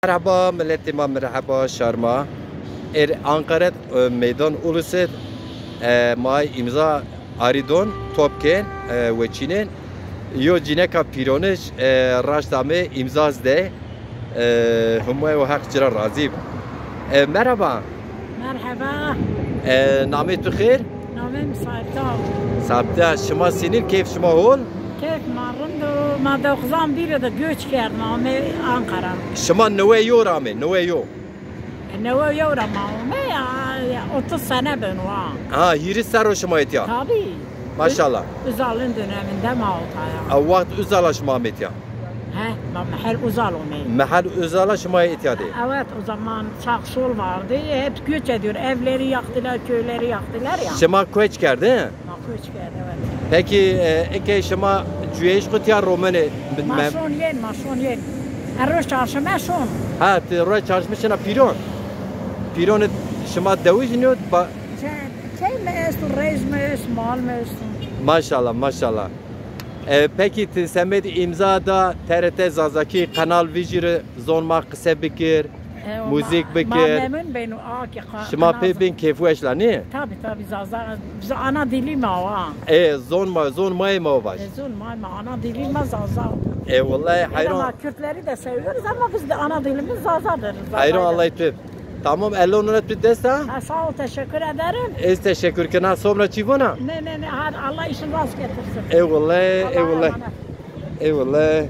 Merhaba milletime, merhaba şarma. Ankara meydan uluset may imza aridon topken ve Çin'in yo cineka pironiş raşdame imzaz de humay ve hak cira razib. Merhaba. Merhaba. Namet bixir? Namim Sabta. Sabta şuma sinir keyf şuma hol? Keyf marındı. Ma 91'de göç geldim Ankara. Şuma neve yo rame, neve yo. Ne var yavrum ama ya 30 sene ben var. Ha, yiri sar şuma etya. Tabii. Maşallah. Özal'ın döneminde Malta'ya. Avvat uzala şuma etya. He, mahal Özal onu. Mahal uzala şuma etya de. Evet, o zaman sağ sol vardı. Hep göç ediyor. Evleri yaktılar, köyleri yaktılar ya. Şuma koç geldi. Göç geldi, evet. Peki eke şuma cüyeş kutya romani. Mason yen. Erroş çarşı mason. Ha, roy çalışmışına piron. Piron şuma devijniyor. Şey mi reis mi mal mi Maşallah, maşallah. Peki semed imzada TRT Zazaki kanal vijiri zonma kısa bikir. Müzik bikir. Memnun ben ki. Şuma pebin keyfu eşla ne? Tabii zaza biz ana dilim var. Zonma mı var? Zonma ana dilim zaza. Vallahi hayran. Ama Kürtleri de seviyoruz ama biz de ana dilimiz zazadır. Hayran Allah'ı tüp. Tamam, elle onu bir desta. Sağ ol, teşekkür ederim. Ez teşekkür kena sonra çivona. Ne Allah işin rast getirsin. Eyvallah.